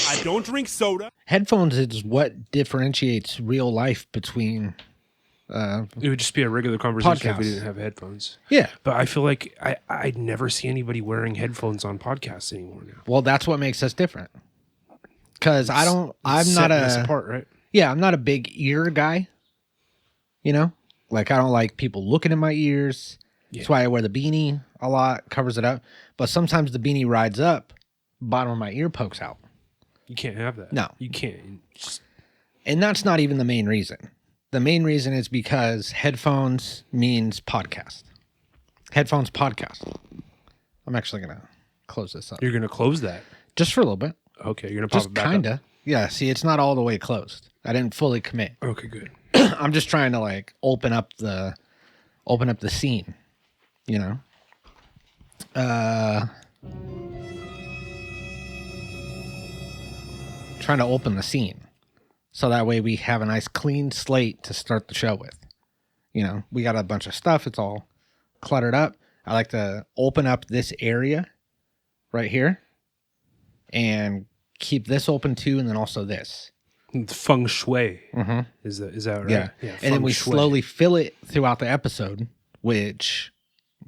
I don't drink soda. Headphones is what differentiates real life between it would just be a regular conversation if we podcasts. didn't have headphones. Yeah. But I feel like I never see anybody wearing headphones on podcasts anymore now. Well, that's what makes us different. Because I'm not Setting us apart, right? Yeah, I'm not a big ear guy. You know? Like, I don't like people looking at my ears. Yeah. That's why I wear the beanie a lot, covers it up. But sometimes the beanie rides up, bottom of my ear pokes out. You can't have that. No. You can't. And that's not even the main reason. The main reason is because headphones means podcast. Headphones podcast. I'm actually going to close this up. You're going to close that? Just for a little bit. Okay, you're going to pop Just it back kind up? of. Yeah, see, it's not all the way closed. I didn't fully commit. Okay, good. I'm just trying to like open up the scene, you know. Trying to open the scene, so that way we have a nice clean slate to start the show with. You know, we got a bunch of stuff. It's all cluttered up. I like to open up this area right here, and keep this open too, and then also this. Feng shui. Mm-hmm. Is that right? Yeah. And then we slowly fill it throughout the episode, which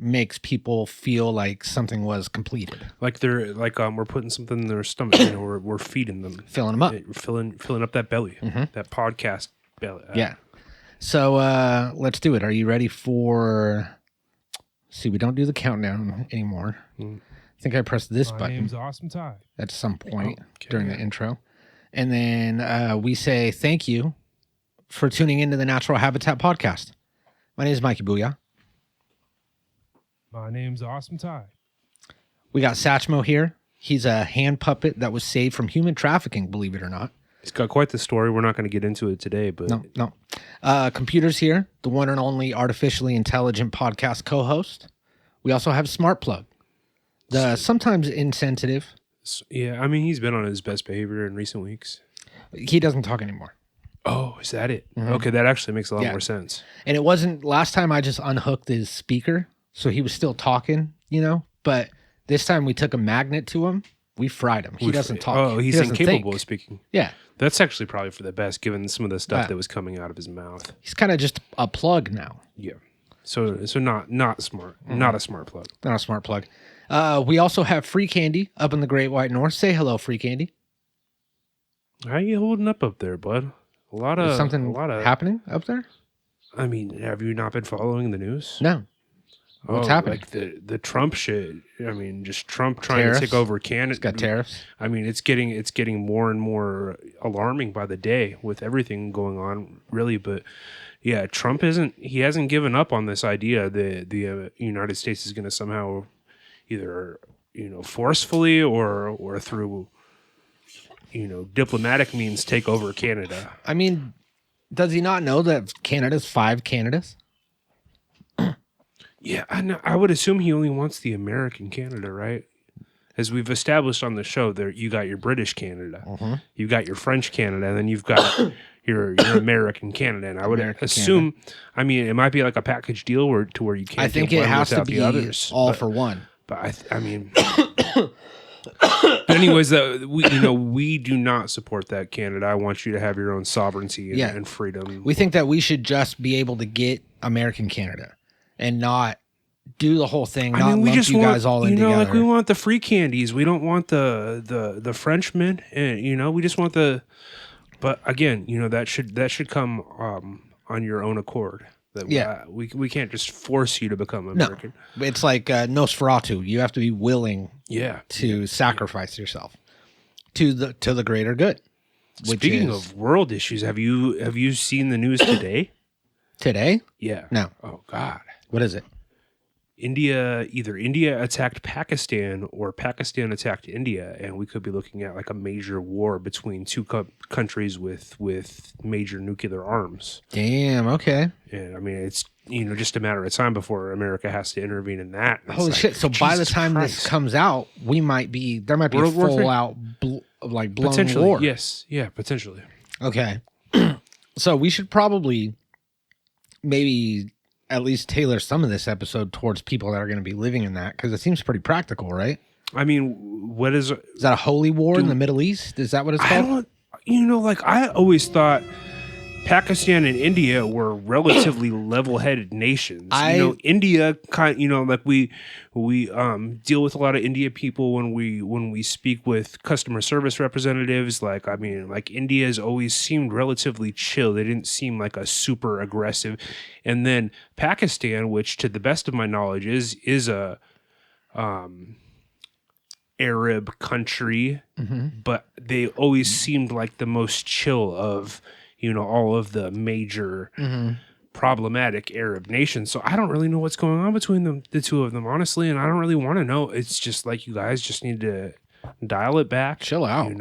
makes people feel like something was completed. Like we're putting something in their stomach. You know, we're feeding them, Filling them up. filling up that belly, that podcast belly. Yeah. So let's do it. Are you ready for? See, we don't do the countdown anymore. I think I pressed this button. My name's Awesome Ty. At some point Okay. during the intro. And then we say thank you for tuning into the Natural Habitat Podcast. My name is Mikey Booyah. My name's Awesome Ty. We got Satchmo here. He's a hand puppet that was saved from human trafficking, believe it or not. He's got quite the story. We're not going to get into it today, but No. Computer's here, the one and only artificially intelligent podcast co-host. We also have Smart Plug, the sometimes insensitive. yeah, I mean, he's been on his best behavior in recent weeks. He doesn't talk anymore. Oh, is that it? Okay, that actually makes a lot Yeah. more sense. And it wasn't last time I just unhooked his speaker, so he was still talking, you know. But this time we took a magnet to him. We fried him. He doesn't talk. Oh, he's He doesn't incapable think. of speaking. Yeah, That's actually probably for the best, given some of the stuff Yeah. that was coming out of his mouth. he's kind of just a plug now, Yeah. So not smart, not a smart plug. not a smart plug. We also have Free Candy up in the Great White North. Say hello, Free Candy. How you holding up there, bud? A lot Is of something happening up there? I mean, have you not been following the news? No. What's happening? Like the Trump shit. I mean, just Trump trying Tariffs? to take over Canada. It's got tariffs. I mean, it's getting more and more alarming by the day with everything going on, really. But yeah, Trump hasn't given up on this idea that the United States is going to somehow either forcefully or through diplomatic means take over Canada. I mean, does he not know that Canada's 5 Canadas? Yeah, I would assume he only wants the American Canada, right? As we've established on the show, there you got your British Canada, you've got your French Canada, and then you've got your American Canada. And I would American assume, I mean, it might be like a package deal to where you can't. I think get it one has to without be the others, all but, for one. But I mean, but anyways, we do not support that, Canada. I want you to have your own sovereignty and freedom. We think that we should just be able to get American Canada and not do the whole thing. Not lump you guys all in together. Like we want the free candies. We don't want the Frenchmen, and we just want the. But again, that should come on your own accord. We can't just force you to become American. No, it's like Nosferatu. You have to be willing. Yeah. To sacrifice yourself to the greater good. Speaking of world issues, have you seen the news today? Today? Yeah. No. Oh God. What is it? Either India attacked Pakistan or Pakistan attacked India, and we could be looking at like a major war between two countries with major nuclear arms. Damn. Okay. And I mean, it's just a matter of time before America has to intervene in that. Holy shit! So by the time this comes out, there might be World a War full III? out blown Potentially, war. yes, yeah, potentially. Okay. So we should probably maybe at least tailor some of this episode towards people that are going to be living in that, because it seems pretty practical, right? I mean, what is that a holy war in the Middle East? Is that what it's I called? don't, like I always thought Pakistan and India were relatively level-headed nations. India like we deal with a lot of India people when we speak with customer service representatives. Like India's always seemed relatively chill. They didn't seem like a super aggressive. And then Pakistan, which to the best of my knowledge is a Arab country, but they always seemed like the most chill of all of the major problematic Arab nations. So I don't really know what's going on between the two of them, honestly, and I don't really want to know. It's just like you guys just need to dial it back, chill out,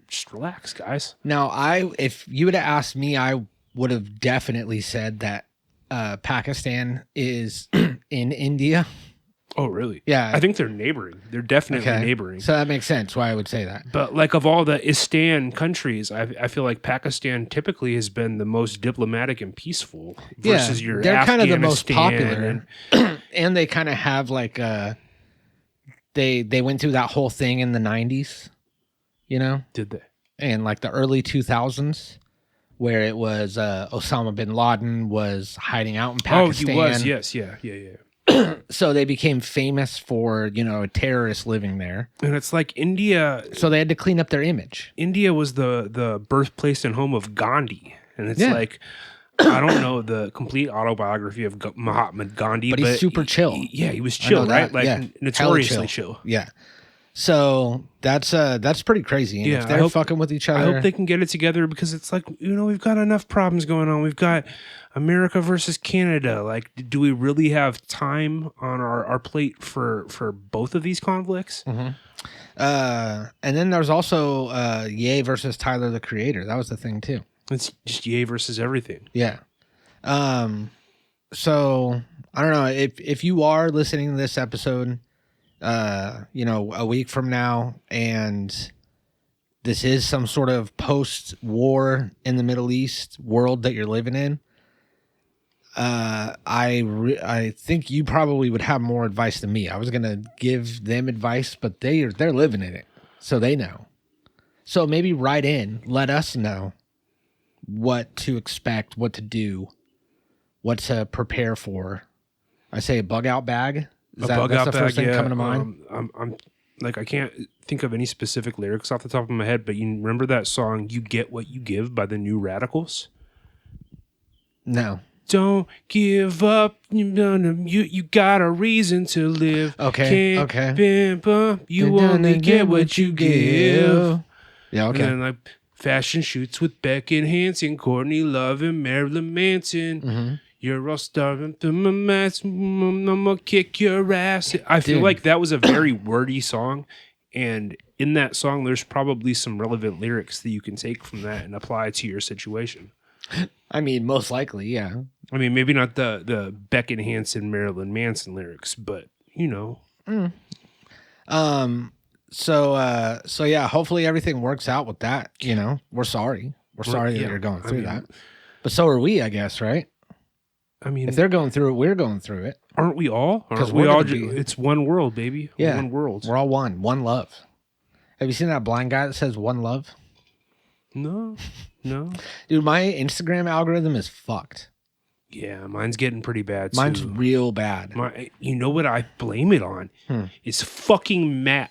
just relax, guys. Now, if you would have asked me, I would have definitely said that Pakistan is in India. Oh, really? Yeah. I think they're neighboring. They're definitely neighboring. So that makes sense why I would say that. But like of all the Istan countries, I feel like Pakistan typically has been the most diplomatic and peaceful versus your they're kind of the most Afghanistan popular. And they kind of have like they went through that whole thing in the 90s, Did they? And like the early 2000s where it was Osama bin Laden was hiding out in Pakistan. Oh, he was. Yes. Yeah. So they became famous for, a terrorist living there. And it's like India. So they had to clean up their image. India was the birthplace and home of Gandhi. And it's like, I don't know the complete autobiography of Mahatma Gandhi, but he's super chill. He was chill, right? Like notoriously chill. Yeah. So that's pretty crazy. And if they're fucking with each other, I hope they can get it together, because it's like, we've got enough problems going on. We've got America versus Canada. Like, do we really have time on our plate for both of these conflicts? And then there's also Ye versus Tyler the Creator. That was the thing too. It's just Ye versus everything. Yeah. So I don't know if you are listening to this episode, a week from now, and this is some sort of post-war in the Middle East world that you're living in, I think you probably would have more advice than me. I was gonna give them advice, but they're living in it, so they know. So maybe write in, let us know what to expect, what to do, what to prepare for. I say a bug out bag. That's the first thing coming to mind? I'm like, I can't think of any specific lyrics off the top of my head, but you remember that song "You Get What You Give" by the New Radicals? No. Don't give up. You got a reason to live. Okay. You only get what you give. Yeah. Okay. And then like fashion shoots with Beckett Hansen, Courtney Love, and Marilyn Manson. You're all starving through my mask. I'm gonna kick your ass. I feel like that was a very wordy song, and in that song, there's probably some relevant lyrics that you can take from that and apply to your situation. I mean, most likely, yeah. I mean, maybe not the Beckett Hansen, Marilyn Manson lyrics, but So yeah, hopefully everything works out with that. We're sorry. We're sorry that you're going through that, but so are we, I guess, right? I mean, if they're going through it, we're going through it. Aren't we all? Because we all it's one world, baby. Yeah, one world. We're all one love. Have you seen that blind guy that says one love? No. Dude, my Instagram algorithm is fucked. Yeah, mine's getting pretty bad too. Mine's real bad. You know what I blame it on? It's fucking Matt.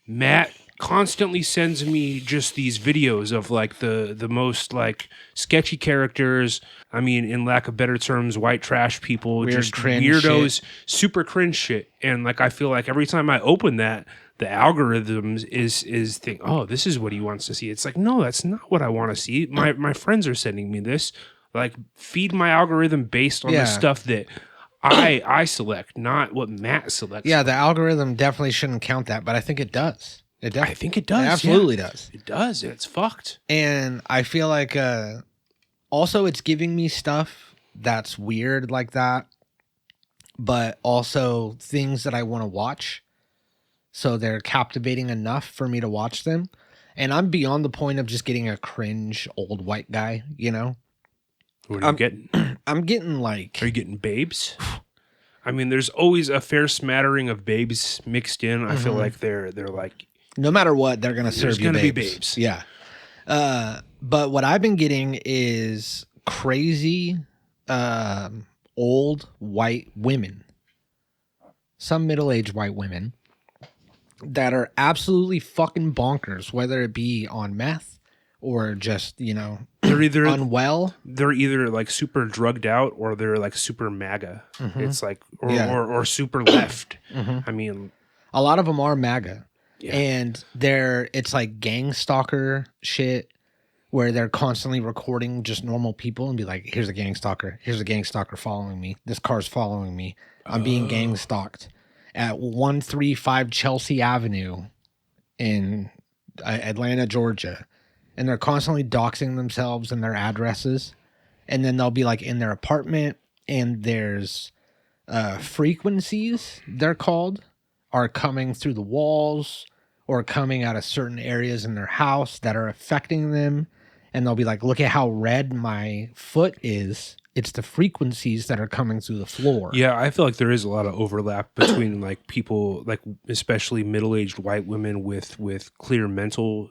Matt constantly sends me just these videos of like the most like sketchy characters. I mean, in lack of better terms, white trash people, weird, just cringe weirdos, shit. Super cringe shit. And like, I feel like every time I open that, the algorithms is think, oh, this is what he wants to see. It's like, no, that's not what I want to see. My friends are sending me this. Like, feed my algorithm based on the stuff that I select, not what Matt selects. Yeah, the algorithm definitely shouldn't count that, but I think it does. I think it does. It absolutely does. It does, and it's fucked. And I feel like also it's giving me stuff that's weird like that, but also things that I want to watch. So they're captivating enough for me to watch them. And I'm beyond the point of just getting a cringe old white guy, What are you getting? I'm getting like. Are you getting babes? I mean, there's always a fair smattering of babes mixed in. I feel like they're like, no matter what, they're gonna serve you. There's gonna be babes. babes. Yeah. But what I've been getting is crazy, old white women. Some middle-aged white women that are absolutely fucking bonkers, whether it be on meth or just, they're either unwell. They're either like super drugged out or they're like super MAGA. It's like or super left. I mean, a lot of them are MAGA. Yeah. And it's like gang stalker shit where they're constantly recording just normal people and be like, here's a gang stalker. Here's a gang stalker following me. This car's following me. I'm being gang stalked at 135 Chelsea Avenue in Atlanta, Georgia. And they're constantly doxing themselves and their addresses. And then they'll be like in their apartment and there's frequencies, they're called, are coming through the walls or coming out of certain areas in their house that are affecting them. And they'll be like, look at how red my foot is. It's the frequencies that are coming through the floor. Yeah, I feel like there is a lot of overlap between like people, like especially middle-aged white women with clear mental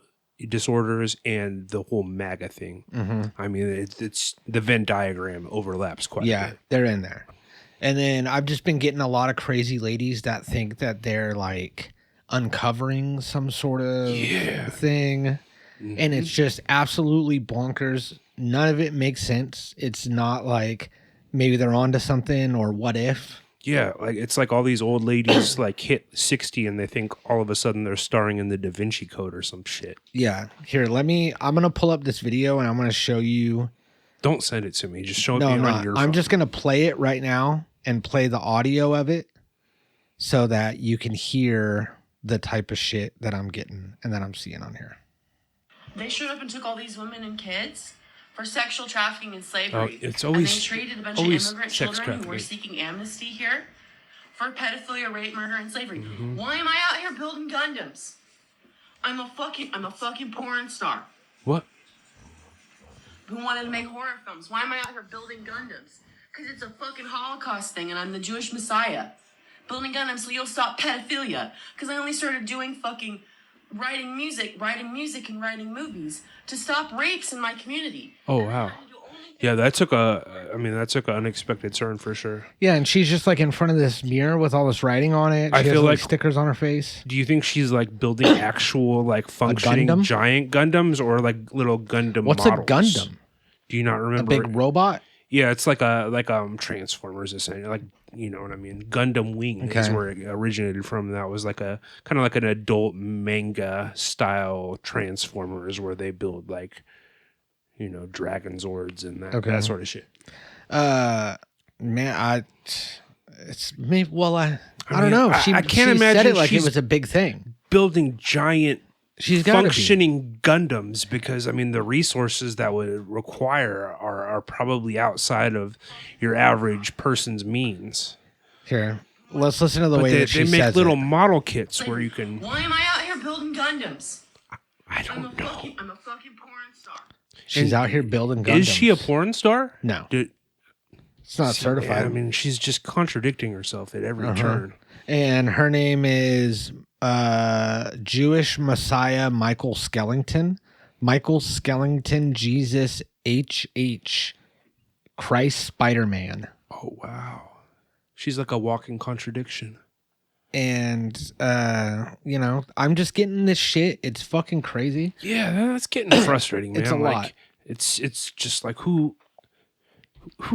disorders and the whole MAGA thing. I mean, it's the Venn diagram overlaps quite a bit. They're in there. And then I've just been getting a lot of crazy ladies that think that they're like uncovering some sort of thing. And it's just absolutely bonkers. None of it makes sense. It's not like maybe they're onto something or what if. Yeah, like it's like all these old ladies like hit 60 and they think all of a sudden they're starring in the Da Vinci Code or some shit. Yeah. Here, I'm going to pull up this video and I'm going to show you. Don't send it to me. Just show it to me on your phone. I'm just going to play it right now and play the audio of it so that you can hear the type of shit that I'm getting and that I'm seeing on here. They showed up and took all these women and kids for sexual trafficking and slavery. It's always and they treated a bunch of immigrant children who were seeking amnesty here for pedophilia, rape, murder, and slavery. Why am I out here building Gundams? I'm a fucking porn star. What? Who wanted to make horror films? Why am I out here building Gundams? Because it's a fucking Holocaust thing and I'm the Jewish Messiah. Building Gundams so you'll stop pedophilia. Because I only started doing fucking writing music and writing movies to stop rapes in my community. Oh, wow. Yeah, that took an unexpected turn for sure. Yeah, and she's just like in front of this mirror with all this writing on it. She has like stickers on her face. Do you think she's like building actual like functioning giant Gundams or like little Gundam What's models? a Gundam? Do you not remember? A big robot? Yeah, it's like Transformers essentially. Like, you know what I mean? Gundam Wing is where it originated from. That was like a kind of like an adult manga style Transformers where they build like, you know, Dragon Zords and that sort of shit. Man, it's me. Well, I don't know. I can't imagine said it like it was a big thing. Building giant She's functioning Gundams because I mean the resources that would require are probably outside of your average person's means. Here, let's listen to the way that she says it. They make little model kits where you can. Why am I out here building Gundams? I don't know. I'm a fucking porn star. She's out here building Gundams. Is she a porn star? No, it's not certified. I mean, she's just contradicting herself at every turn. And her name is Jewish Messiah Michael Skellington. Michael Skellington, Jesus H.H. Christ Spider-Man. Oh, wow. She's like a walking contradiction. And, you know, I'm just getting this shit. It's fucking crazy. Yeah, that's getting frustrating, man. It's a lot. It's just like, who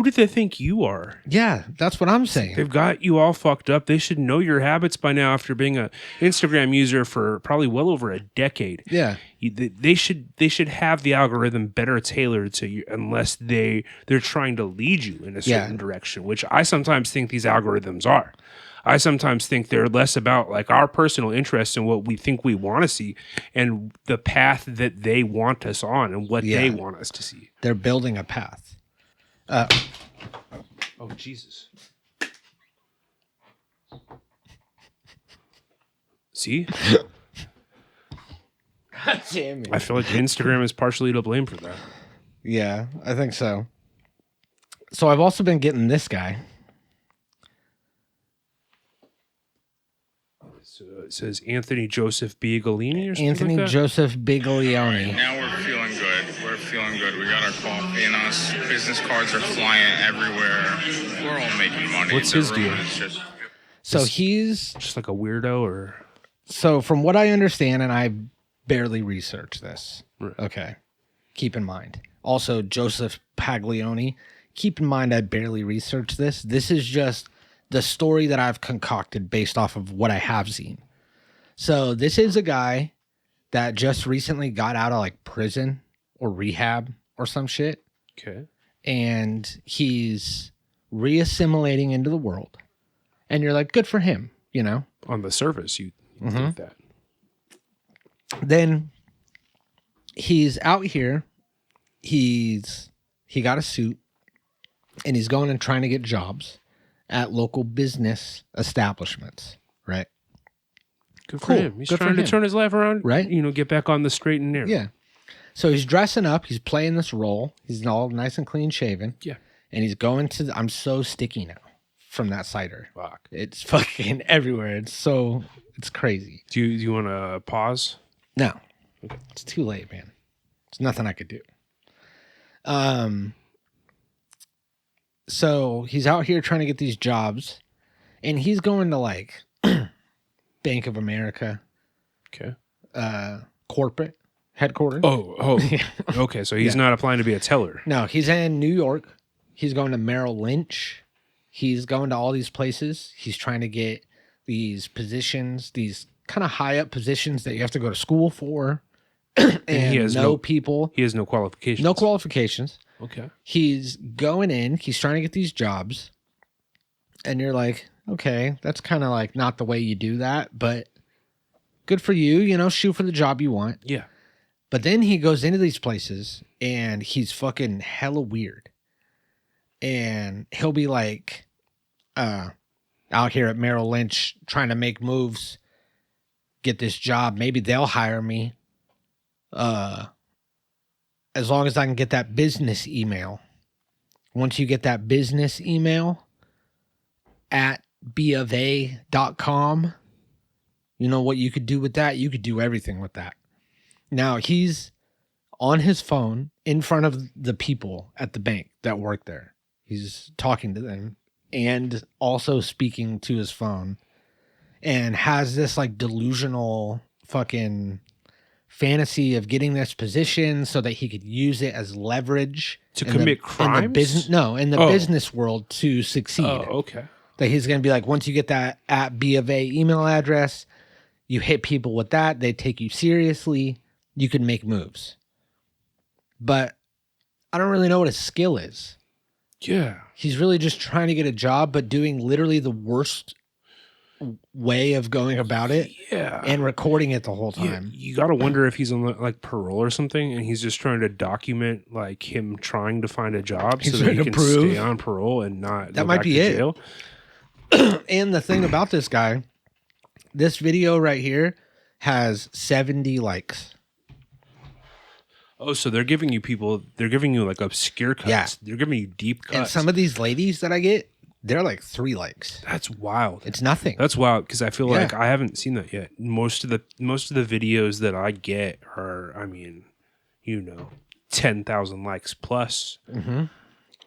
do they think you are? Yeah, that's what I'm saying. They've got you all fucked up. They should know your habits by now after being an Instagram user for probably well over a decade. Yeah. They should have the algorithm better tailored to you unless they're trying to lead you in a certain direction, which I sometimes think these algorithms are. I sometimes think they're less about like our personal interests and what we think we want to see and the path that they want us on and what they want us to see. They're building a path. Oh, Jesus. See? God damn it. I feel like Instagram is partially to blame for that. Yeah, I think so. So I've also been getting this guy. So it says Anthony Joseph Biagalini or something Anthony like that? Joseph Biglione. Now we're feeling good. We're feeling good. We got our coffee in us. Business cards are flying everywhere. We're all making money. What's The his room deal? is just- So he's Just like a weirdo or... so from what I understand, and I barely researched this. Right. Okay. Keep in mind. Also, Joseph Paglioni. Keep in mind I barely researched this. This is just the story that I've concocted based off of what I have seen. So this is a guy that just recently got out of like prison or rehab or some shit. Okay. And he's reassimilating into the world. And you're like, good for him, you know? On the surface, you think that. Then he's out here. He got a suit and he's going and trying to get jobs at local business establishments, right? Good for Cool. him. He's Good for trying to him. turn his life around, Right. You know, get back on the straight and narrow. Yeah. So he's dressing up. He's playing this role. He's all nice and clean shaven. Yeah. And he's going to, I'm so sticky now from that cider. Fuck. It's fucking everywhere. It's crazy. Do you want to pause? No, it's too late, man. There's nothing I could do. So he's out here trying to get these jobs, and he's going to like Bank of America, Okay. corporate headquarters. Oh. Okay, so he's not applying to be a teller. No, he's in New York. He's going to Merrill Lynch. He's going to all these places. He's trying to get these positions, these kind of high up positions that you have to go to school for. And he has people. He has no qualifications. No qualifications. Okay. He's going in. He's trying to get these jobs. And you're like, okay, that's kind of like not the way you do that. But good for you. You know, shoot for the job you want. Yeah. But then he goes into these places and he's fucking hella weird. And he'll be like out here at Merrill Lynch trying to make moves, get this job. Maybe they'll hire me. As long as I can get that business email. Once you get that business email at bofa.com, you know what you could do with that? You could do everything with that. Now he's on his phone in front of the people at the bank that work there. He's talking to them and also speaking to his phone and has this like delusional fucking fantasy of getting this position so that he could use it as leverage To in commit in crimes? the business, no, in the Oh. business world to succeed. Oh, okay. That he's going to be like, once you get that at B of A email address, you hit people with that, they take you seriously, you can make moves. But I don't really know what his skill is. Yeah. He's really just trying to get a job, but doing literally the worst way of going about it Yeah. and recording it the whole Yeah, time. you got to wonder if he's on like parole or something, and he's just trying to document like him trying to find a job He's so that he trying can to prove- stay on parole and not. That go might back be to it. Jail. And the thing about this guy, this video right here has 70 likes. Oh, so they're giving you like obscure cuts. Yeah. They're giving you deep cuts. And some of these ladies that I get, they're like 3 likes. That's wild. It's nothing. That's wild because I feel Yeah. like I haven't seen that yet. Most of the videos that I get are, I mean, 10,000 likes plus,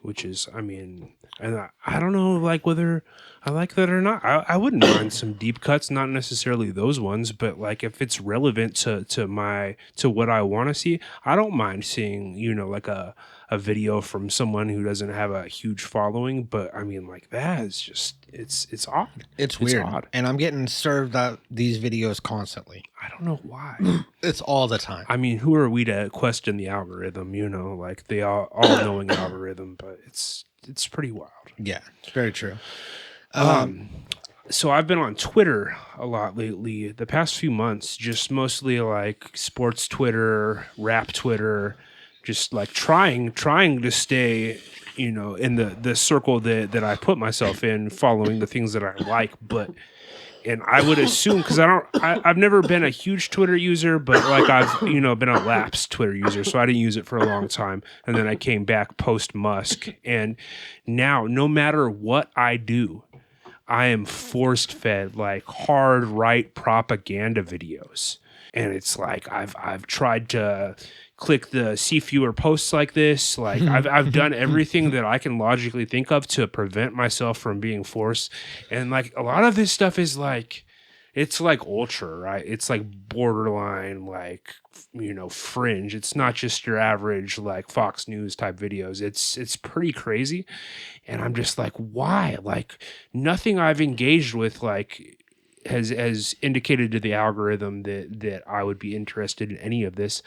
which is, I mean, and I don't know like whether I like that or not. I wouldn't mind some deep cuts, not necessarily those ones, but like if it's relevant to what I want to see, I don't mind seeing like a video from someone who doesn't have a huge following. But I mean, like that is just it's odd. It's weird. Odd. And I'm getting served out these videos constantly. I don't know why. It's all the time. I mean, who are we to question the algorithm? Like the all-knowing algorithm, but it's pretty wild. Yeah, it's very true. So I've been on Twitter a lot lately. The past few months, just mostly like sports Twitter, rap Twitter, just like trying to stay, in the circle that I put myself in, following the things that I like. But And I would assume, because I've never been a huge Twitter user, but like I've, been a lapsed Twitter user, so I didn't use it for a long time. And then I came back post Musk. And now, no matter what I do, I am forced fed like hard right propaganda videos. And it's like I've tried to click the see fewer posts like this. Like I've done everything that I can logically think of to prevent myself from being forced. And like a lot of this stuff is like, it's like ultra, right? It's like borderline, like, fringe. It's not just your average like Fox News type videos. It's pretty crazy. And I'm just like, why? Like nothing I've engaged with like has indicated to the algorithm that I would be interested in any of this.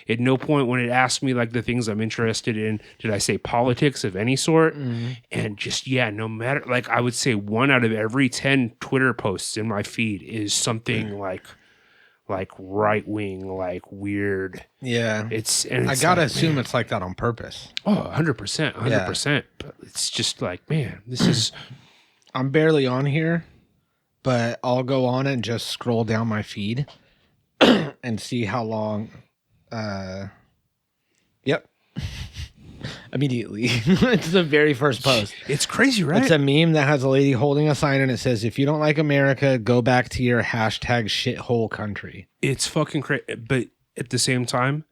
At no point when it asked me like the things I'm interested in, did I say politics of any sort. And just, no matter, like I would say 1 out of every 10 Twitter posts in my feed is something like right wing, like weird. Yeah. I gotta assume it's like that on purpose. Oh, 100%. But it's just like, man, this is. I'm barely on here, but I'll go on and just scroll down my feed and see how long. Yep. Immediately. It's the very first post. It's crazy, right? It's a meme that has a lady holding a sign and it says, if you don't like America, go back to your hashtag shithole country. It's fucking crazy. But at the same time,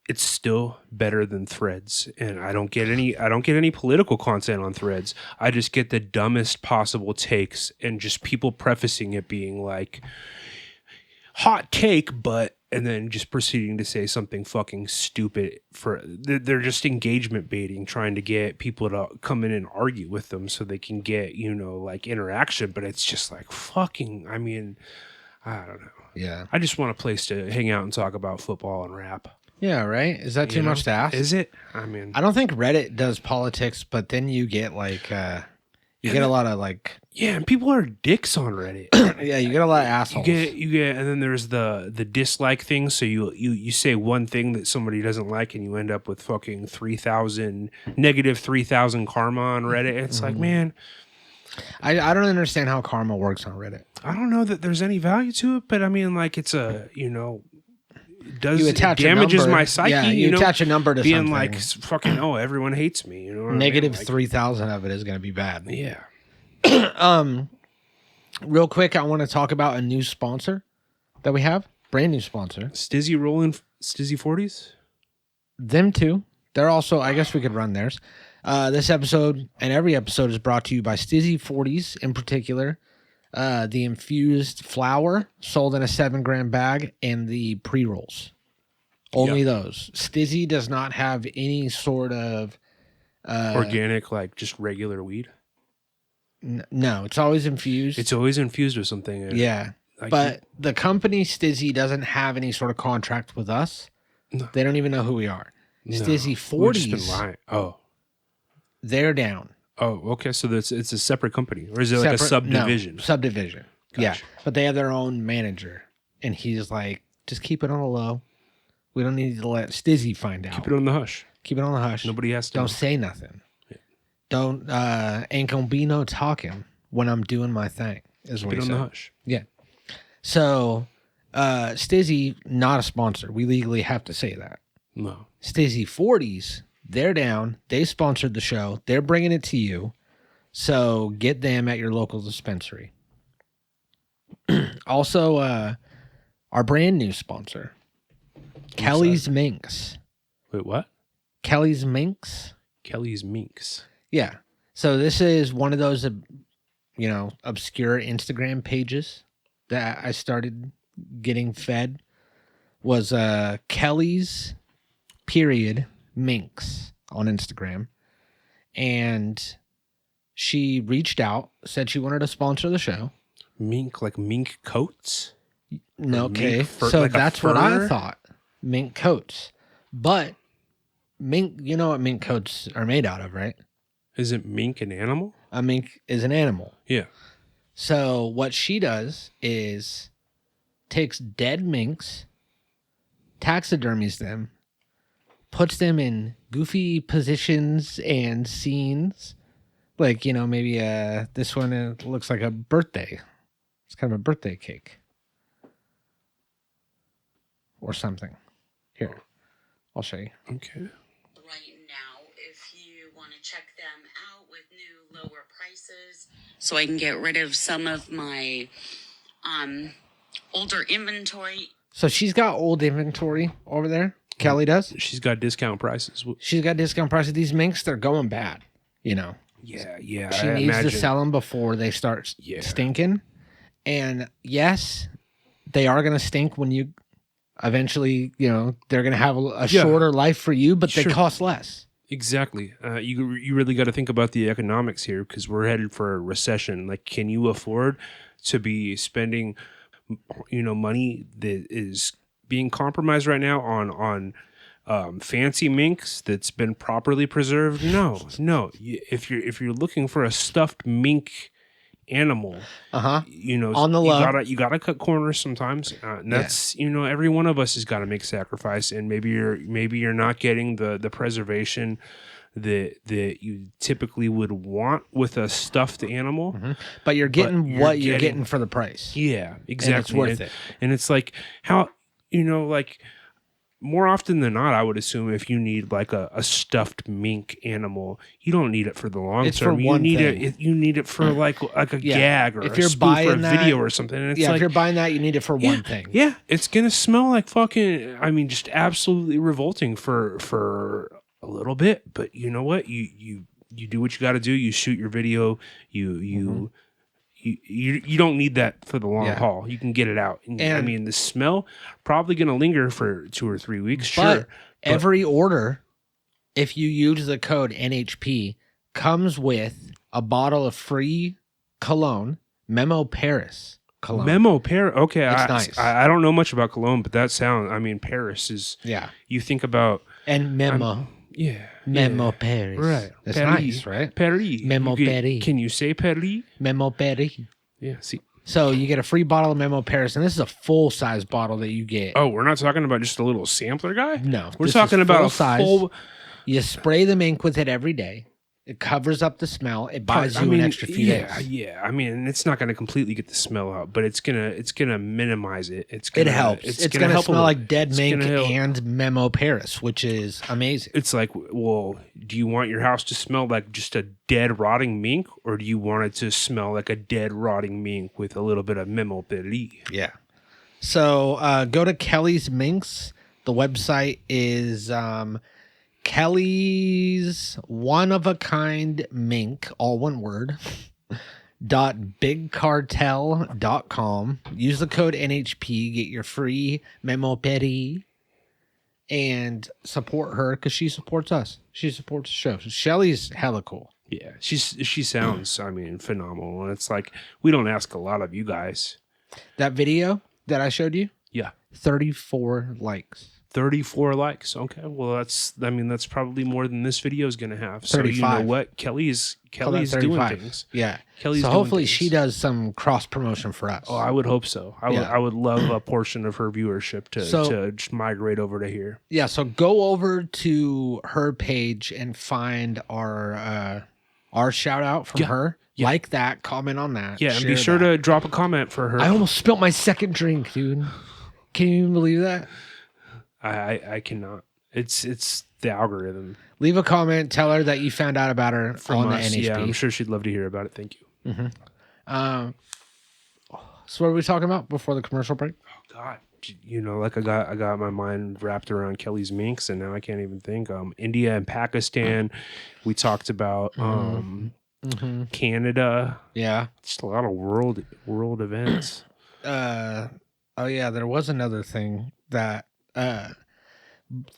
it's still better than Threads. And I don't get any political content on Threads. I just get the dumbest possible takes and just people prefacing it being like hot take, but and then just proceeding to say something fucking stupid. They're just engagement baiting, trying to get people to come in and argue with them so they can get, like interaction. But it's just like fucking, I mean, I don't know. Yeah. I just want a place to hang out and talk about football and rap. Yeah, right? Is that too much to ask? Is it? I mean, I don't think Reddit does politics, but then you get like you get a lot of like and people are dicks on Reddit. yeah, you get a lot of assholes. You get and then there's the dislike thing, so you say one thing that somebody doesn't like and you end up with fucking negative 3,000 karma on Reddit. It's like, man, I don't understand how karma works on Reddit. I don't know that there's any value to it, but I mean, like, it's a, attach damages a number. my psyche. Yeah, you attach a number to being something. like fucking, everyone hates me. Negative I mean? 3,000 of it is going to be bad. Yeah. Real quick, I want to talk about a new sponsor that we have. Brand new sponsor. Stizzy rolling Stizzy 40s? Them too. They're also, I guess we could run theirs. This episode and every episode is brought to you by Stizzy 40s in particular. The infused flour sold in a 7-gram bag and the pre-rolls. Only those. Stizzy does not have any sort of organic, like just regular weed. No, it's always infused. It's always infused with something. Yeah. But the company Stizzy doesn't have any sort of contract with us. No. They don't even know who we are. No. Stizzy 40s. We've just been lying. Oh. They're down. Oh, okay. So it's a separate company, or is it like a subdivision? No, subdivision. Gotcha. Yeah, but they have their own manager, and he's like, "Just keep it on the low. We don't need to let Stizzy find out. Keep it on the hush. Keep it on the hush. Nobody has to. Don't say nothing. Yeah. Don't ain't gonna be no talking when I'm doing my thing." Is what he said. Keep it on the hush. Yeah. So, Stizzy, not a sponsor. We legally have to say that. No. Stizzy 40s. They're down. They sponsored the show. They're bringing it to you. So get them at your local dispensary. Also, our brand new sponsor, Kelly's Minx. Wait, what? Kelly's Minx? Kelly's Minx. Yeah. So this is one of those, obscure Instagram pages that I started getting fed. Was Kelly's Minx on Instagram, and she reached out, said she wanted to sponsor the show. Mink, like mink coats? No, okay, so like that's what I thought. Mink coats, but mink. You know what mink coats are made out of, right? Is it mink an animal? A mink is an animal. Yeah. So what she does is takes dead minks, taxidermies them, puts them in goofy positions and scenes. Like, maybe this one looks like a birthday. It's kind of a birthday cake. Or something. Here, I'll show you. Okay. Right now, if you want to check them out with new lower prices, so I can get rid of some of my older inventory. So she's got old inventory over there. Kelly does. She's got discount prices. She's got discount prices. These minks, they're going bad. You know. Yeah. She I needs imagine. to sell them before they start Yeah. stinking. And yes, they are going to stink when you eventually, you know, they're going to have a shorter life for you, but they Sure. cost less. Exactly. You really got to think about the economics here because we're headed for a recession. Like, can you afford to be spending, money that is being compromised right now on fancy minks that's been properly preserved? No. If you're looking for a stuffed mink animal, On the low. you gotta cut corners sometimes. And that's every one of us has got to make sacrifice, and maybe you're not getting the preservation that you typically would want with a stuffed animal. But you're getting what you're getting for the price. Yeah, exactly. And it's worth it. And it's like how more often than not, I would assume if you need like a stuffed mink animal, you don't need it for the long It's term. for You one need thing. it. You need it for like a gag or If a you're spoof or a buying that- video or something. And it's Yeah, like, if you're buying that, you need it for one thing. yeah, it's gonna smell like fucking. I mean, just absolutely revolting for a little bit. But you know what? You do what you got to do. You shoot your video. You don't need that for the long haul. You can get it out. And I mean, the smell probably going to linger for 2 or 3 weeks. But Sure. every order, if you use the code NHP, comes with a bottle of free cologne, Memo Paris cologne. Memo Paris. Okay. It's nice. I don't know much about cologne, but that sounds, I mean, Paris is, Yeah. you think about, And Memo. Memo Paris. Right. That's Paris. nice, right? Paris. Memo Paris. Can you say Paris? Memo Paris. Yeah. See. So you get a free bottle of Memo Paris, and this is a full-size bottle that you get. Oh, we're not talking about just a little sampler guy? No. We're this talking is about a full-size. full. You spray the ink with it every day. It covers up the smell. It buys you an extra few days. Yeah. I mean, it's not going to completely get the smell out, but it's gonna minimize it. It's gonna, It helps. It's gonna going to help a smell little. like dead It's mink gonna help. and Memo Paris, which is amazing. It's like, well, do you want your house to smell like just a dead rotting mink, or do you want it to smell like a dead rotting mink with a little bit of Memo Paris? Yeah. So go to Kelly's Minks. The website is Kelly's One of a Kind Mink, all one word, .bigcartel.com. Use the code NHP, get your free Memo Paris, and support her because she supports us. She supports the show. Shelly's hella cool. Yeah, she sounds, I mean, phenomenal, and it's like we don't ask a lot of you guys. That video that I showed you, Yeah. 34 likes. 34 likes. Okay, well that's probably more than this video is gonna have. So you 35. know what, Kelly's Call that doing 35. things. Yeah. Kelly's so doing hopefully things. she does some cross promotion for us. Oh, I would hope so. Yeah. I would love a portion of her viewership to just migrate over to here. Yeah, so go over to her page and find our shout out from her. Yeah. Like that, comment on that. Yeah, and share be sure that. to drop a comment for her. I almost spilt my second drink, dude. Can you even believe that? I cannot. It's the algorithm Leave a comment. Tell her that you found out about her from on us. the NHP. Yeah, I'm sure she'd love to hear about it. Thank you. So what were we talking about before the commercial break? Oh God, like I got my mind wrapped around Kelly's minks, and now I can't even think. India and Pakistan. We talked about Canada. Yeah. Just a lot of world events. Oh yeah, there was another thing that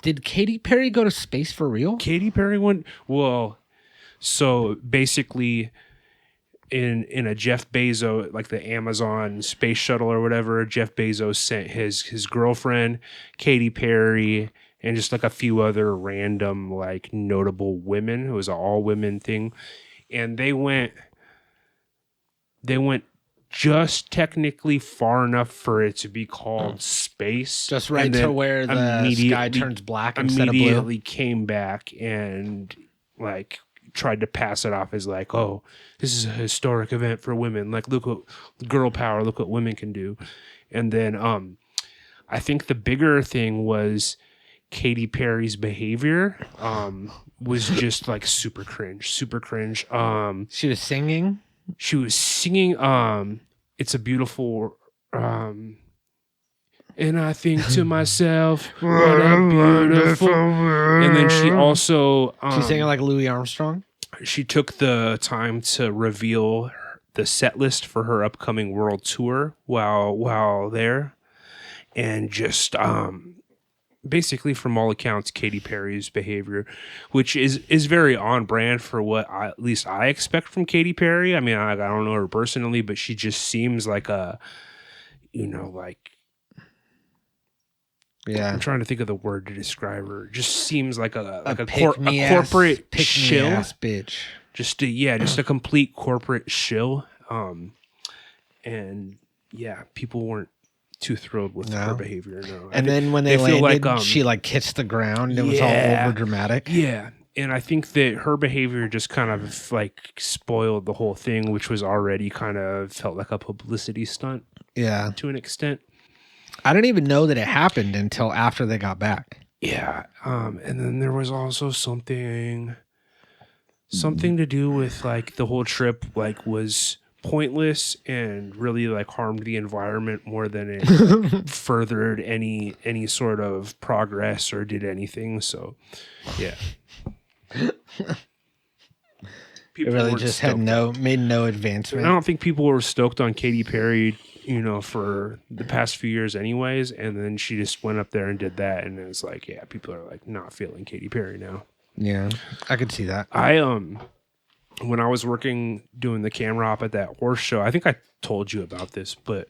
did Katy Perry go to space for real? Katy Perry went. Well, so basically, in a Jeff Bezos, like the Amazon space shuttle or whatever, Jeff Bezos sent his girlfriend, Katy Perry, and just like a few other random like notable women. It was an all women thing, and they went just technically far enough for it to be called space. Just right and to then where the sky turns black instead of blue. immediately came back and like tried to pass it off as like, oh, this is a historic event for women. Like, look what girl power, look what women can do. And then I think the bigger thing was Katy Perry's behavior was just like super cringe. She was singing. It's a beautiful and I think to myself, what a beautiful. And then she also She's singing like Louis Armstrong. She took the time to reveal the set list for her upcoming world tour while there, and just basically, from all accounts, Katy Perry's behavior, which is very on brand for what at least I expect from Katy Perry. I mean, I don't know her personally, but she just seems like a, Yeah, I'm trying to think of the word to describe her. Just seems like a corporate shill bitch. Just a complete corporate shill. And yeah, people weren't too thrilled with her behavior. No, and then when they landed, she like kissed the ground. It was all over dramatic. Yeah, and I think that her behavior just kind of like spoiled the whole thing, which was already kind of felt like a publicity stunt. Yeah, to an extent. I didn't even know that it happened until after they got back. Yeah, and then there was also something to do with like the whole trip like was pointless and really like harmed the environment more than it furthered any sort of progress or did anything. So, yeah. It really just made no advancement. I don't think people were stoked on Katy Perry, for the past few years anyways, and then she just went up there and did that, and it's like, yeah, people are like not feeling Katy Perry now. Yeah, I could see that. When I was working doing the camera op at that horse show, I think I told you about this, but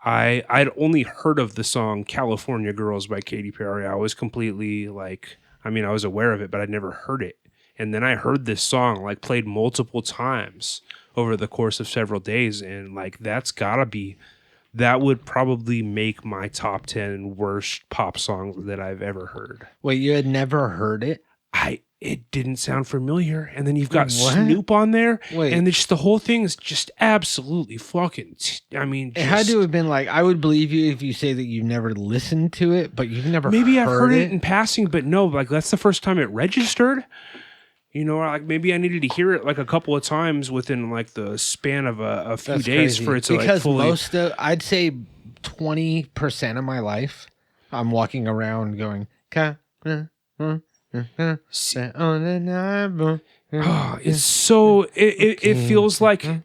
I'd only heard of the song California Girls by Katy Perry. I was completely like, I was aware of it, but I'd never heard it. And then I heard this song like played multiple times over the course of several days. And like, that would probably make my top 10 worst pop songs that I've ever heard. Wait, you had never heard it? It didn't sound familiar. And then you've got Snoop on there. Wait. And the whole thing is just absolutely fucking, it had to have been like, I would believe you if you say that you never listened to it, but you've never Maybe I've heard it in passing, but no, like that's the first time it registered. Like maybe I needed to hear it like a couple of times within like the span of a few days for it to like fully. Because I'd say 20% of my life, I'm walking around going, it's so it feels like an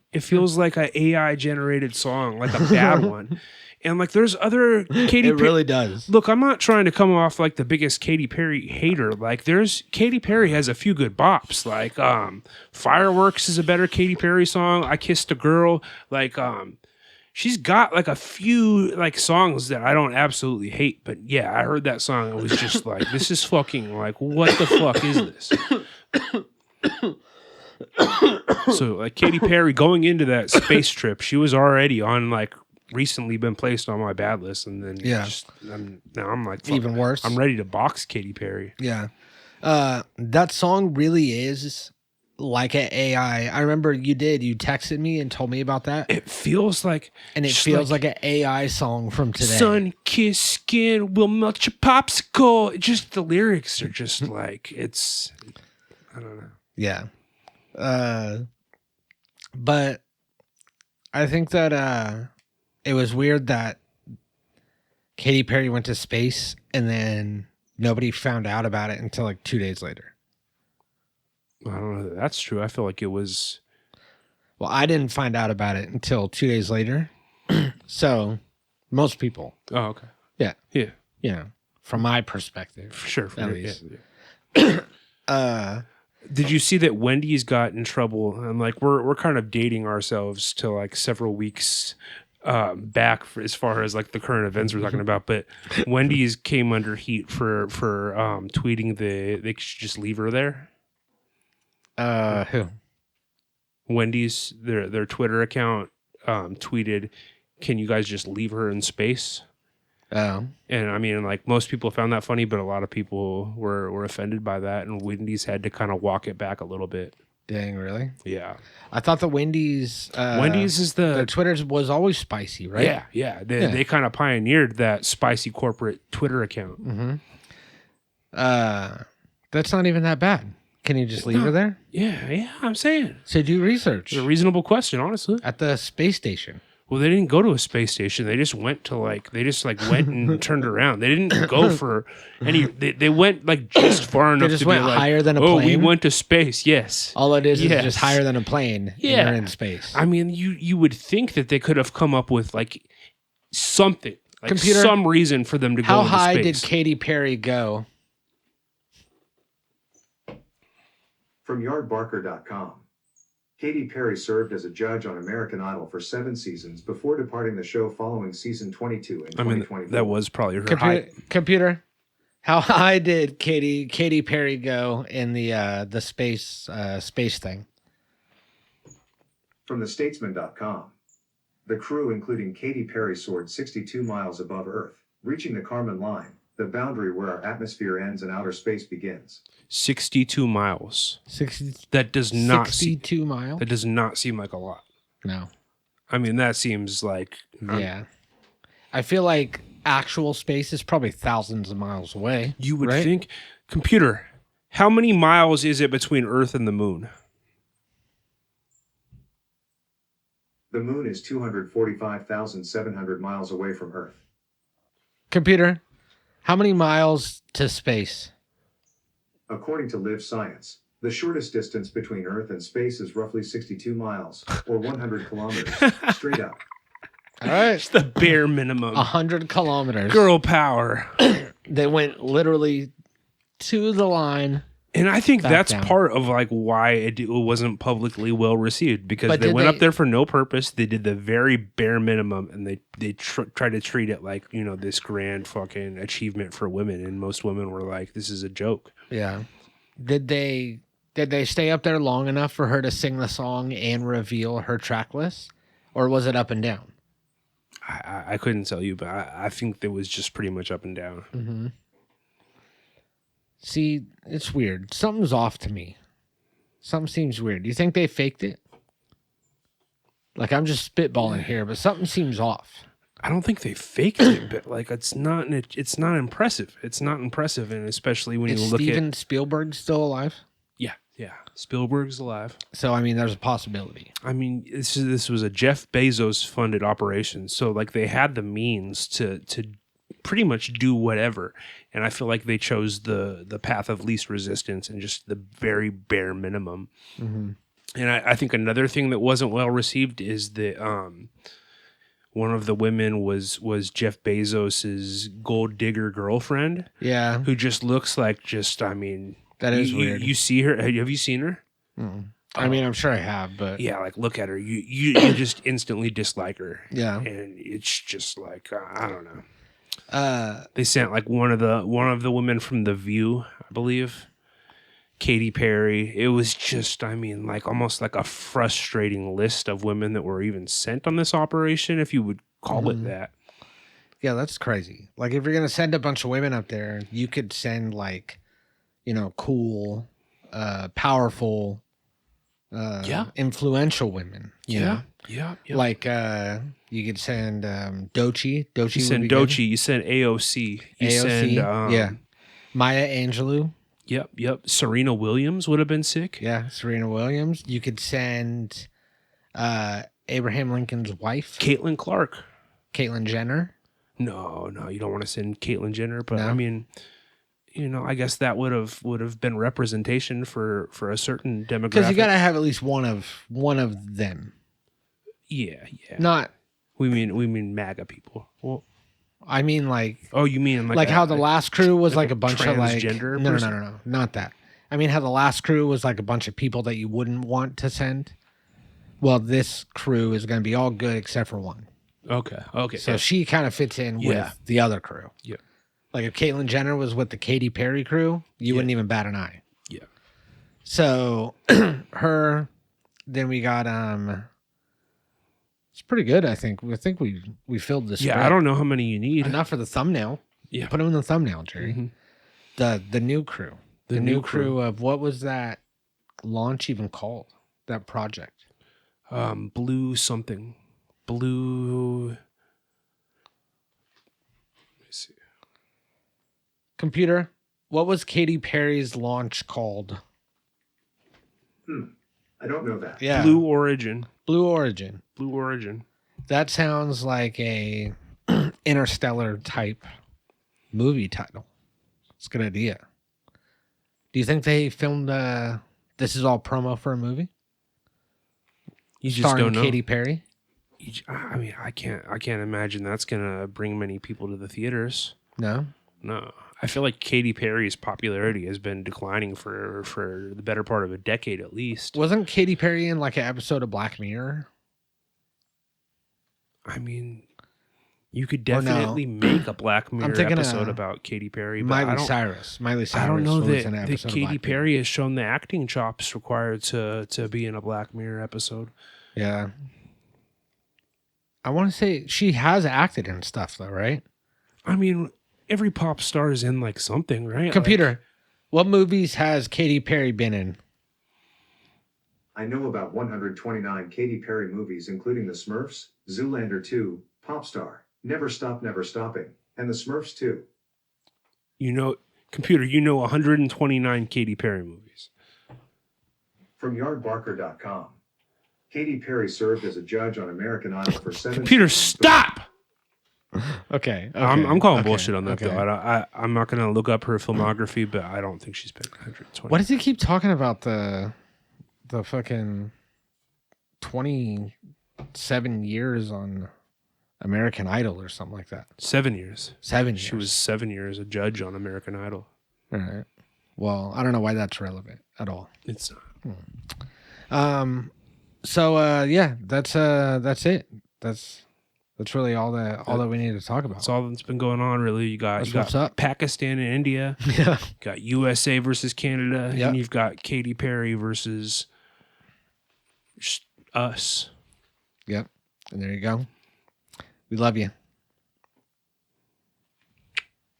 AI generated song, like a bad one. And like there's other Katy It really does. Look, I'm not trying to come off like the biggest Katy Perry hater. Like Katy Perry has a few good bops. Like Fireworks is a better Katy Perry song. I Kissed a Girl. Like she's got like a few like songs that I don't absolutely hate. But yeah, I heard that song and was just like, this is fucking like, what the fuck is this? So like Katy Perry going into that space trip, she was already on like recently been placed on my bad list, and then now I'm like, fuck, even worse. I'm ready to box Katy Perry. Yeah, that song really is like an AI. I remember you texted me and told me about that. It feels like, and it feels like an AI song from today. Sun kissed skin will melt your popsicle. Just the lyrics are just like it's. I don't know. Yeah, but I think that it was weird that Katy Perry went to space and then nobody found out about it until like 2 days later. I don't know that that's true. I feel like it was. Well, I didn't find out about it until 2 days later. So most people. Oh, okay. Yeah. Yeah. Yeah. From my perspective. Sure. At least. Yeah. Did you see that Wendy's got in trouble? And like we're kind of dating ourselves to like several weeks back as far as like the current events we're talking about, but Wendy's came under heat for tweeting they should just leave her there. Who? Wendy's their Twitter account tweeted, "Can you guys just leave her in space?" Oh. And I mean, like most people found that funny, but a lot of people were offended by that, and Wendy's had to kind of walk it back a little bit. Dang, really? Yeah. I thought the Wendy's Wendy's is their the Twitter was always spicy, right? yeah. They kind of pioneered that spicy corporate Twitter account. That's not even that bad. Can you just leave her there? Yeah. I'm saying So do research it's a reasonable question, honestly. at the space station. Well, they didn't go to a space station. They just went to went and turned around. They didn't go for any. They went like just far enough just to went be like, higher than a oh, we plane? went to space. Yes. All it is Yes. just higher than a plane. And Yeah. you're in space. I mean, you would think that they could have come up with like something, like Computer, some reason for them to go How into high space. did Katy Perry go? From yardbarker.com. Katy Perry served as a judge on American Idol for 7 seasons before departing the show following season 22 in 2024. That was probably her height. Computer, how high did Katy Perry go in the space thing? From thestatesman.com. The crew, including Katy Perry, soared 62 miles above Earth, reaching the Kármán line, the boundary where our atmosphere ends and outer space begins. 62 miles. 60, That does not 62 miles? That does not seem like a lot. No. I mean, that seems like Yeah. I feel like actual space is probably thousands of miles away. you would right? think. Computer, how many miles is it between Earth and the moon? The moon is 245,700 miles away from Earth. Computer, how many miles to space? According to Live Science, the shortest distance between Earth and space is roughly 62 miles, or 100 kilometers, straight up. All right. It's the bare minimum. 100 kilometers. Girl power. They went literally to the line. And I think Back that's down. part of like why it wasn't publicly well received, because But they did went they- up there for no purpose. They did the very bare minimum, and they tried to treat it like, you know, this grand fucking achievement for women. And most women were like, "This is a joke." Yeah. Did they stay up there long enough for her to sing the song and reveal her track list? Or was it up and down? I couldn't tell you, but I think it was just pretty much up and down. Mm-hmm. See, it's weird. Something's off to me. Something seems weird. Do you think they faked it? Like, I'm just spitballing here, but something seems off. I don't think they faked it, but like it's not impressive. It's not impressive, and especially when Is you look Steven at Spielberg still alive? yeah, Spielberg's alive. So, I mean, there's a possibility. I mean, this was a Jeff Bezos funded operation, so like they had the means to pretty much do whatever, and I feel like they chose the path of least resistance and just the very bare minimum. Mm-hmm. And I think another thing that wasn't well received is that one of the women was Jeff Bezos's gold digger girlfriend, Yeah, who just looks like I mean, that is weird. You see her? Have you seen her? I mean, I'm sure I have, but Yeah, like look at her. You just instantly dislike her. yeah. And it's just like I don't know. They sent like one of the women from The View, I believe, Katy Perry. It was just, I mean, like almost like a frustrating list of women that were even sent on this operation, if you would call it that. Yeah, that's crazy. Like, if you're gonna send a bunch of women up there, you could send like, you know, cool, powerful, influential women. You know? Yeah. Like you could send Doechii. Doechii. You send Doechii. You send AOC. You AOC. send Yeah. Maya Angelou. Yep. Serena Williams would have been sick. Yeah. Serena Williams. You could send Abraham Lincoln's wife, Caitlin Clark. Caitlyn Jenner. No, you don't want to send Caitlyn Jenner, but No? I mean, you know, I guess that would have been representation for a certain demographic. Because you got to have at least one of them. Yeah. Not. We mean MAGA people. Well, I mean, like. oh, you mean Like how the last crew was like a bunch of like transgender no, person? not that. I mean how the last crew was like a bunch of people that you wouldn't want to send. Well, this crew is going to be all good except for one. Okay. So she kind of fits in Yeah. with the other crew. Yeah. Like if Caitlyn Jenner was with the Katy Perry crew, you wouldn't even bat an eye. Yeah. So her, then we got it's pretty good. I think we filled this. Yeah, I don't know how many you need. Enough for the thumbnail. Yeah. Put them in the thumbnail, Jerry. Mhm. The new crew. The new new crew crew. of what was that launch even called? That project? Blue something. Blue. Let me see. Computer, what was Katy Perry's launch called? I don't know that. Yeah. Blue Origin. Blue Origin. Blue Origin. That sounds like a Interstellar type movie title. It's a good idea. Do you think they filmed this is all promo for a movie? You just Starring don't know. Katy Perry? I mean, I can't imagine that's gonna bring many people to the theaters. No? No, I feel like Katy Perry's popularity has been declining for the better part of a decade at least. Wasn't Katy Perry in like an episode of Black Mirror? I mean, you could Or no. definitely make a Black Mirror thinking episode of about Katy Perry, but Miley Cyrus. Miley Cyrus. I don't know was in an that episode of Katy Black Perry has shown the acting chops required to be in a Black Mirror episode. Mirror. Yeah. I want to say she has acted in stuff though, right? I mean, every pop star is in like something, right? Computer, what movies has Katy Perry been in? I know about 129 Katy Perry movies, including The Smurfs, Zoolander 2, Popstar, Never Stop, Never Stopping, and The Smurfs 2. Computer, 129 Katy Perry movies. From yardbarker.com. Katy Perry served as a judge on American Idol for 7 Computer, seasons. stop! Okay. I'm calling okay, bullshit on that okay. though. I'm not going to look up her filmography, but I don't think she's been 120. What does he keep talking about the fucking 27 years on American Idol or something like that? 7 years. 7 years. She was 7 years a judge on American Idol. All right. Well, I don't know why that's relevant at all. It's not. So yeah, that's it. That's really all that we need to talk about. That's all that's been going on, really. You got What's up? Pakistan and India. Yeah. You got USA versus Canada. Yep. And you've got Katy Perry versus us. Yep. And there you go. We love you.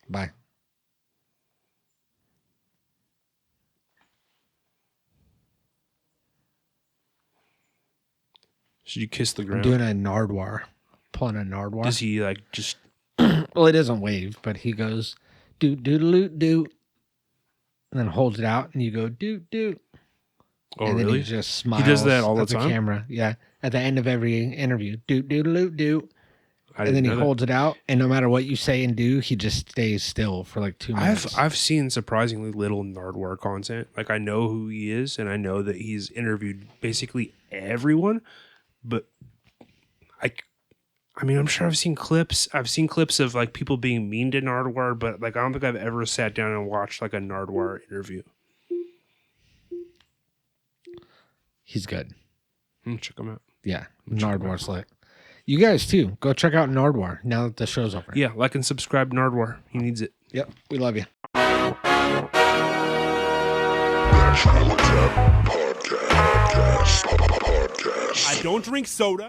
Bye. Should you kiss the I'm ground? doing a Nardwar. Pulling a Nardwar. Does he like just... Well, it doesn't wave, but he goes doot doot doot, and then holds it out, and you go doot doot. Oh, and then really? he just smiles. He does that all the at time? Camera, yeah. At the end of every interview, doot doot doot. I And then didn't he know that. holds it out, and no matter what you say and do, he just stays still for like 2 minutes. I've seen surprisingly little Nardwar content. Like, I know who he is, and I know that he's interviewed basically everyone, but I mean, I'm sure I've seen clips. I've seen clips of like people being mean to Nardwar, but like I don't think I've ever sat down and watched like a Nardwar interview. He's good. Check him out. Yeah, Nardwar's slick. You guys too. Go check out Nardwar now that the show's over. Yeah, like and subscribe Nardwar. He needs it. Yep. We love you. I don't drink soda.